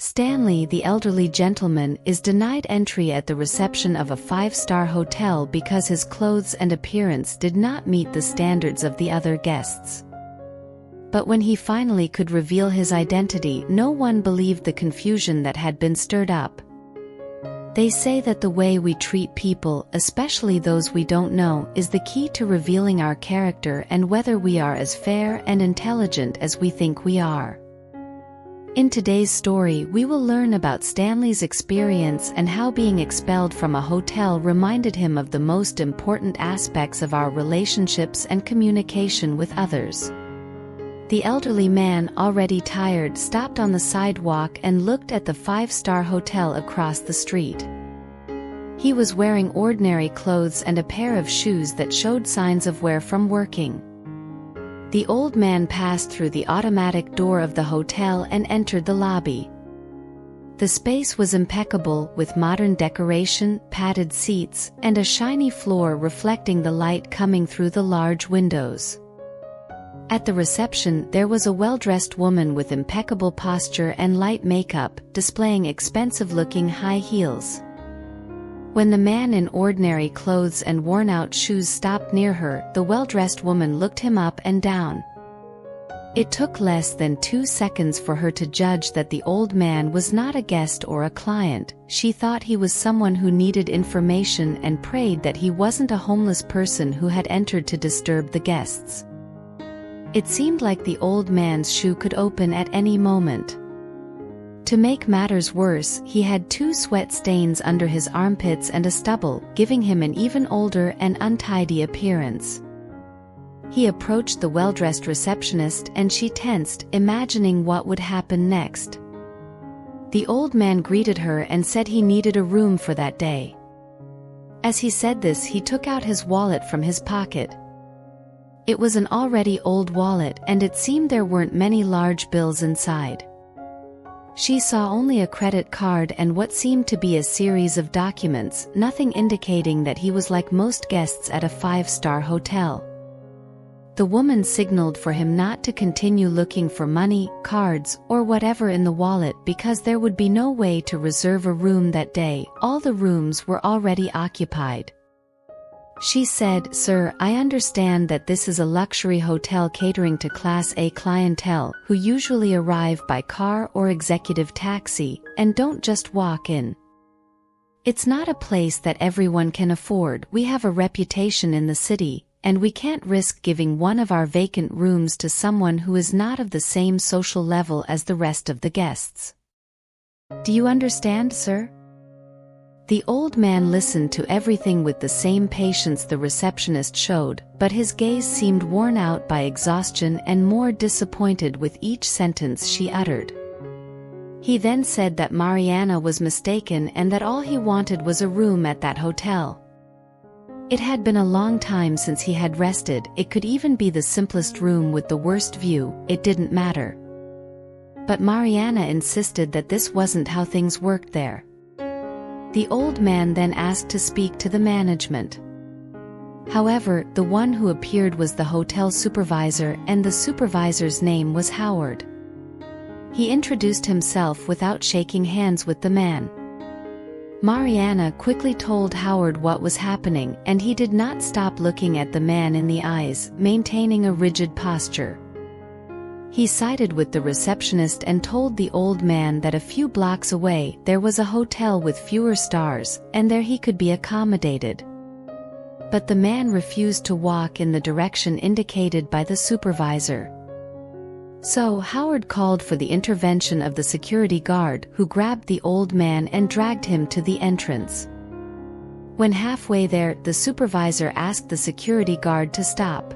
Stanley, the elderly gentleman, is denied entry at the reception of a five-star hotel because his clothes and appearance did not meet the standards of the other guests. But when he finally could reveal his identity, no one believed the confusion that had been stirred up. They say that the way we treat people, especially those we don't know, is the key to revealing our character and whether we are as fair and intelligent as we think we are. In today's story, we will learn about Stanley's experience and how being expelled from a hotel reminded him of the most important aspects of our relationships and communication with others. The elderly man, already tired, stopped on the sidewalk and looked at the five-star hotel across the street. He was wearing ordinary clothes and a pair of shoes that showed signs of wear from working. The old man passed through the automatic door of the hotel and entered the lobby. The space was impeccable, with modern decoration, padded seats, and a shiny floor reflecting the light coming through the large windows. At the reception, there was a well-dressed woman with impeccable posture and light makeup, displaying expensive-looking high heels. When the man in ordinary clothes and worn-out shoes stopped near her, the well-dressed woman looked him up and down. It took less than 2 seconds for her to judge that the old man was not a guest or a client. She thought he was someone who needed information and prayed that he wasn't a homeless person who had entered to disturb the guests. It seemed like the old man's shoe could open at any moment. To make matters worse, he had 2 sweat stains under his armpits and a stubble, giving him an even older and untidy appearance. He approached the well-dressed receptionist and she tensed, imagining what would happen next. The old man greeted her and said he needed a room for that day. As he said this, he took out his wallet from his pocket. It was an already old wallet, and it seemed there weren't many large bills inside. She saw only a credit card and what seemed to be a series of documents, nothing indicating that he was like most guests at a five-star hotel. The woman signaled for him not to continue looking for money, cards, or whatever in the wallet because there would be no way to reserve a room that day. All the rooms were already occupied. She said, "Sir, I understand that this is a luxury hotel catering to Class A clientele, who usually arrive by car or executive taxi, and don't just walk in. It's not a place that everyone can afford. We have a reputation in the city, and we can't risk giving one of our vacant rooms to someone who is not of the same social level as the rest of the guests. Do you understand, sir?" The old man listened to everything with the same patience the receptionist showed, but his gaze seemed worn out by exhaustion and more disappointed with each sentence she uttered. He then said that Mariana was mistaken and that all he wanted was a room at that hotel. It had been a long time since he had rested. It could even be the simplest room with the worst view, it didn't matter. But Mariana insisted that this wasn't how things worked there. The old man then asked to speak to the management. However, the one who appeared was the hotel supervisor, and the supervisor's name was Howard. He introduced himself without shaking hands with the man. Mariana quickly told Howard what was happening, and he did not stop looking at the man in the eyes, maintaining a rigid posture. He sided with the receptionist and told the old man that a few blocks away there was a hotel with fewer stars, and there he could be accommodated. But the man refused to walk in the direction indicated by the supervisor. So Howard called for the intervention of the security guard, who grabbed the old man and dragged him to the entrance. When halfway there, the supervisor asked the security guard to stop.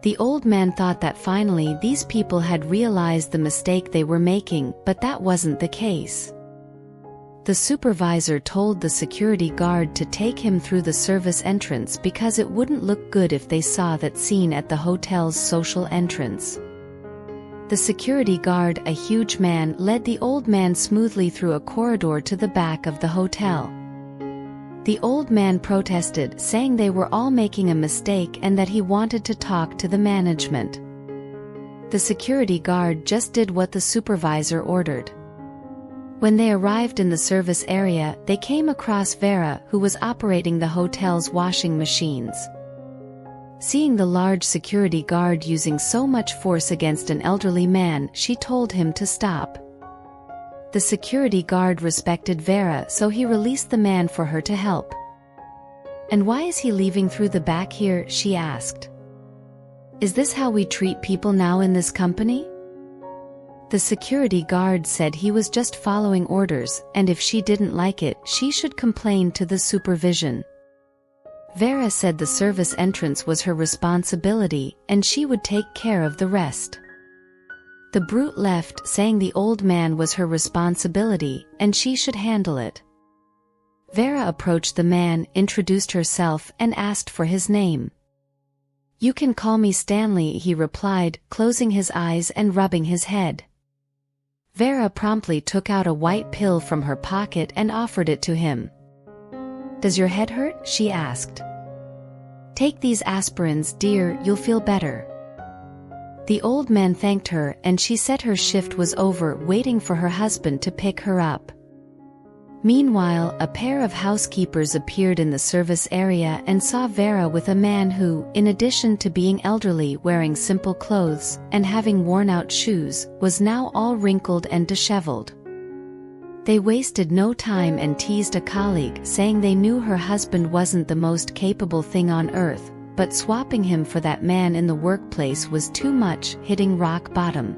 The old man thought that finally these people had realized the mistake they were making, but that wasn't the case. The supervisor told the security guard to take him through the service entrance because it wouldn't look good if they saw that scene at the hotel's social entrance. The security guard, a huge man, led the old man smoothly through a corridor to the back of the hotel. The old man protested, saying they were all making a mistake and that he wanted to talk to the management. The security guard just did what the supervisor ordered. When they arrived in the service area, they came across Vera, who was operating the hotel's washing machines. Seeing the large security guard using so much force against an elderly man, she told him to stop. The security guard respected Vera, so he released the man for her to help. "And why is he leaving through the back here?" she asked. "Is this how we treat people now in this company?" The security guard said he was just following orders, and if she didn't like it, she should complain to the supervision. Vera said the service entrance was her responsibility, and she would take care of the rest. The brute left, saying the old man was her responsibility, and she should handle it. Vera approached the man, introduced herself, and asked for his name. "You can call me Stanley," he replied, closing his eyes and rubbing his head. Vera promptly took out a white pill from her pocket and offered it to him. "Does your head hurt?" she asked. "Take these aspirins, dear, you'll feel better." The old man thanked her, and she said her shift was over, waiting for her husband to pick her up. Meanwhile, a pair of housekeepers appeared in the service area and saw Vera with a man who, in addition to being elderly, wearing simple clothes, and having worn-out shoes, was now all wrinkled and disheveled. They wasted no time and teased a colleague, saying they knew her husband wasn't the most capable thing on earth, but swapping him for that man in the workplace was too much, hitting rock bottom.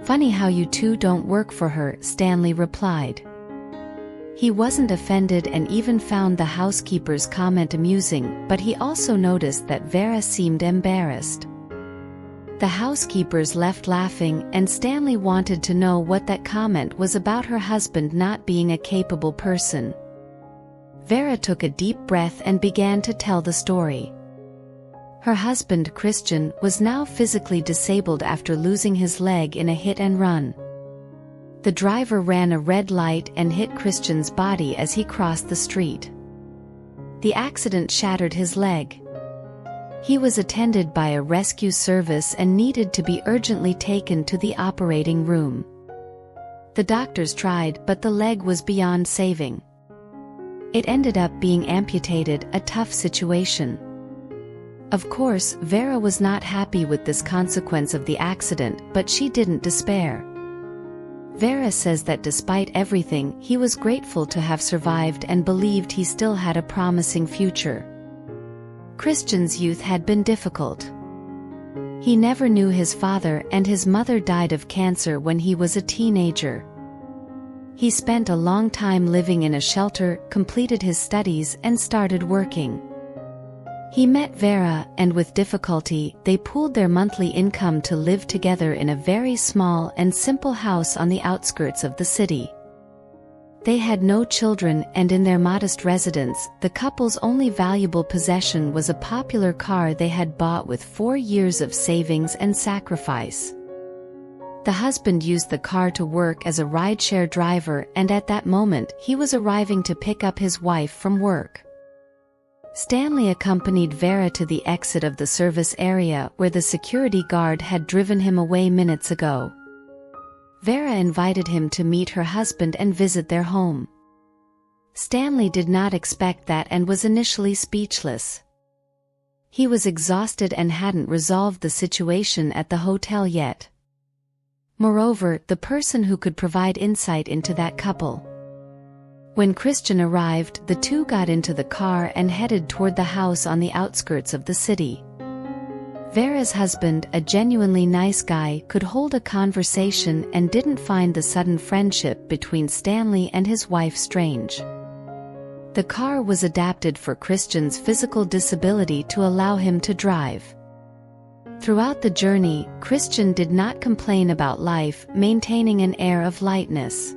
"Funny how you two don't work for her," Stanley replied. He wasn't offended and even found the housekeeper's comment amusing, but he also noticed that Vera seemed embarrassed. The housekeepers left laughing, and Stanley wanted to know what that comment was about her husband not being a capable person. Vera took a deep breath and began to tell the story. Her husband, Christian, was now physically disabled after losing his leg in a hit-and-run. The driver ran a red light and hit Christian's body as he crossed the street. The accident shattered his leg. He was attended by a rescue service and needed to be urgently taken to the operating room. The doctors tried, but the leg was beyond saving. It ended up being amputated, a tough situation. Of course, Vera was not happy with this consequence of the accident, but she didn't despair. Vera says that despite everything, he was grateful to have survived and believed he still had a promising future. Christian's youth had been difficult. He never knew his father, and his mother died of cancer when he was a teenager. He spent a long time living in a shelter, completed his studies, and started working. He met Vera, and with difficulty, they pooled their monthly income to live together in a very small and simple house on the outskirts of the city. They had no children, and in their modest residence, the couple's only valuable possession was a popular car they had bought with 4 years of savings and sacrifice. The husband used the car to work as a rideshare driver, and at that moment, he was arriving to pick up his wife from work. Stanley accompanied Vera to the exit of the service area where the security guard had driven him away minutes ago. Vera invited him to meet her husband and visit their home. Stanley did not expect that and was initially speechless. He was exhausted and hadn't resolved the situation at the hotel yet. Moreover, the person who could provide insight into that couple. When Christian arrived, the two got into the car and headed toward the house on the outskirts of the city. Vera's husband, a genuinely nice guy, could hold a conversation and didn't find the sudden friendship between Stanley and his wife strange. The car was adapted for Christian's physical disability to allow him to drive. Throughout the journey, Christian did not complain about life, maintaining an air of lightness.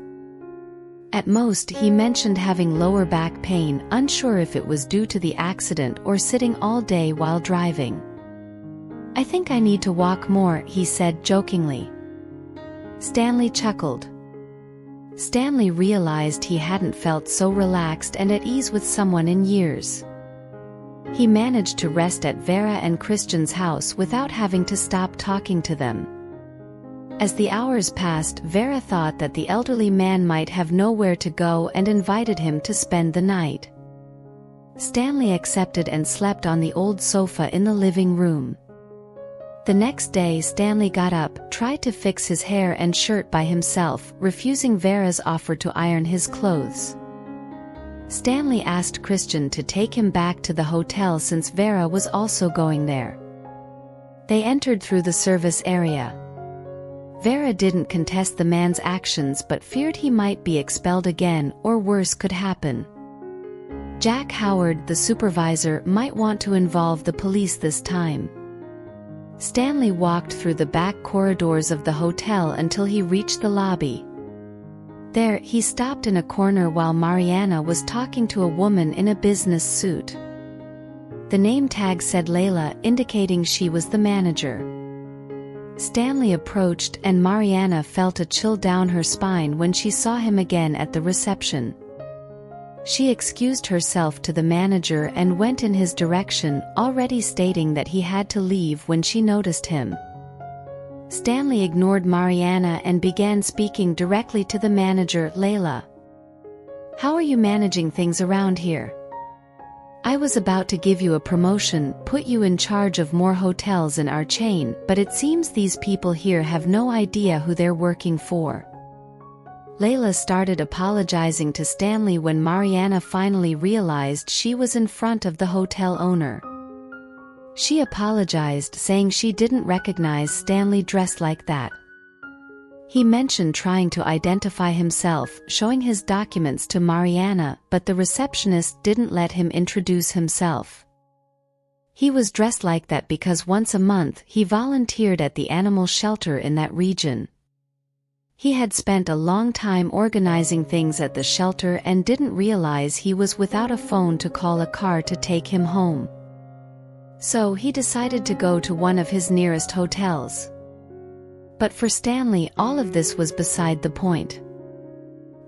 At most, he mentioned having lower back pain, unsure if it was due to the accident or sitting all day while driving. "I think I need to walk more," he said jokingly. Stanley chuckled. Stanley realized he hadn't felt so relaxed and at ease with someone in years. He managed to rest at Vera and Christian's house without having to stop talking to them. As the hours passed, Vera thought that the elderly man might have nowhere to go and invited him to spend the night. Stanley accepted and slept on the old sofa in the living room. The next day Stanley got up, tried to fix his hair and shirt by himself, refusing Vera's offer to iron his clothes. Stanley asked Christian to take him back to the hotel since Vera was also going there. They entered through the service area. Vera didn't contest the man's actions but feared he might be expelled again or worse could happen. Jack Howard, the supervisor, might want to involve the police this time. Stanley walked through the back corridors of the hotel until he reached the lobby. There, he stopped in a corner while Mariana was talking to a woman in a business suit. The name tag said Layla, indicating she was the manager. Stanley approached and Mariana felt a chill down her spine when she saw him again at the reception. She excused herself to the manager and went in his direction, already stating that he had to leave when she noticed him. Stanley ignored Mariana and began speaking directly to the manager, Layla. "How are you managing things around here? I was about to give you a promotion, put you in charge of more hotels in our chain, but it seems these people here have no idea who they're working for." Layla started apologizing to Stanley when Mariana finally realized she was in front of the hotel owner. She apologized, saying she didn't recognize Stanley dressed like that. He mentioned trying to identify himself, showing his documents to Mariana, but the receptionist didn't let him introduce himself. He was dressed like that because once a month he volunteered at the animal shelter in that region. He had spent a long time organizing things at the shelter and didn't realize he was without a phone to call a car to take him home. So he decided to go to one of his nearest hotels. But for Stanley, all of this was beside the point.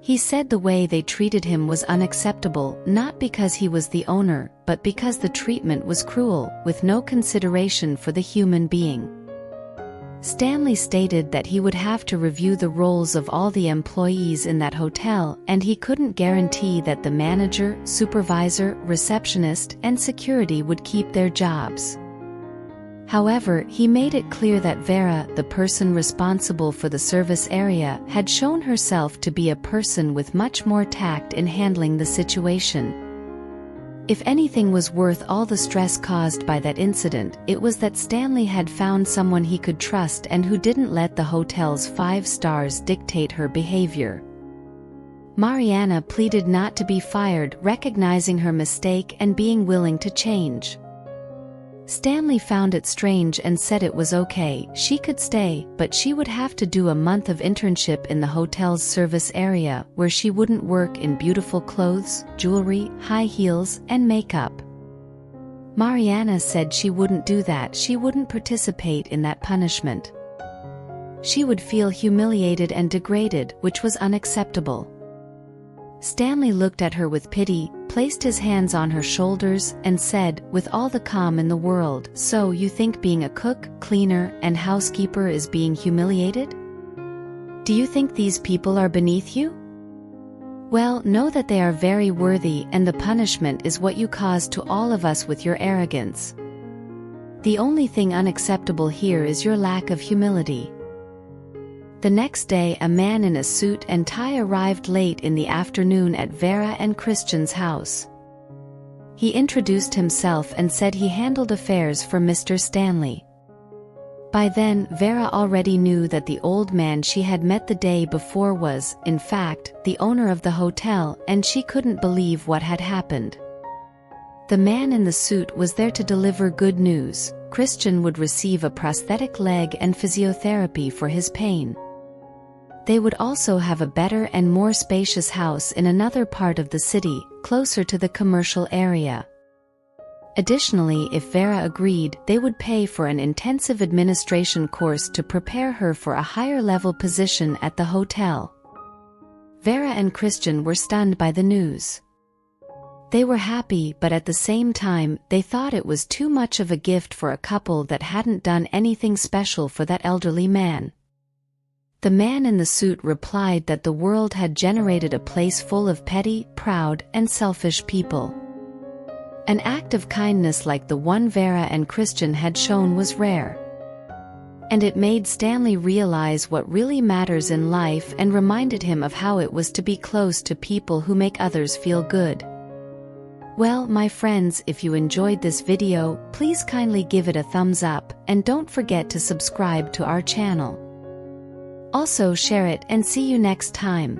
He said the way they treated him was unacceptable, not because he was the owner, but because the treatment was cruel, with no consideration for the human being. Stanley stated that he would have to review the roles of all the employees in that hotel, and he couldn't guarantee that the manager, supervisor, receptionist, and security would keep their jobs. However, he made it clear that Vera, the person responsible for the service area, had shown herself to be a person with much more tact in handling the situation. If anything was worth all the stress caused by that incident, it was that Stanley had found someone he could trust and who didn't let the hotel's 5 stars dictate her behavior. Mariana pleaded not to be fired, recognizing her mistake and being willing to change. Stanley found it strange and said it was okay, she could stay, but she would have to do a month of internship in the hotel's service area, where she wouldn't work in beautiful clothes, jewelry, high heels, and makeup. Mariana said she wouldn't do that, she wouldn't participate in that punishment. She would feel humiliated and degraded, which was unacceptable. Stanley looked at her with pity, placed his hands on her shoulders, and said, with all the calm in the world, "So you think being a cook, cleaner, and housekeeper is being humiliated? Do you think these people are beneath you? Well, know that they are very worthy, and the punishment is what you caused to all of us with your arrogance. The only thing unacceptable here is your lack of humility." The next day, a man in a suit and tie arrived late in the afternoon at Vera and Christian's house. He introduced himself and said he handled affairs for Mr. Stanley. By then, Vera already knew that the old man she had met the day before was, in fact, the owner of the hotel, and she couldn't believe what had happened. The man in the suit was there to deliver good news. Christian would receive a prosthetic leg and physiotherapy for his pain. They would also have a better and more spacious house in another part of the city, closer to the commercial area. Additionally, if Vera agreed, they would pay for an intensive administration course to prepare her for a higher-level position at the hotel. Vera and Christian were stunned by the news. They were happy, but at the same time, they thought it was too much of a gift for a couple that hadn't done anything special for that elderly man. The man in the suit replied that the world had generated a place full of petty, proud, and selfish people. An act of kindness like the one Vera and Christian had shown was rare. And it made Stanley realize what really matters in life and reminded him of how it was to be close to people who make others feel good. Well, my friends, if you enjoyed this video, please kindly give it a thumbs up, and don't forget to subscribe to our channel. Also share it, and see you next time.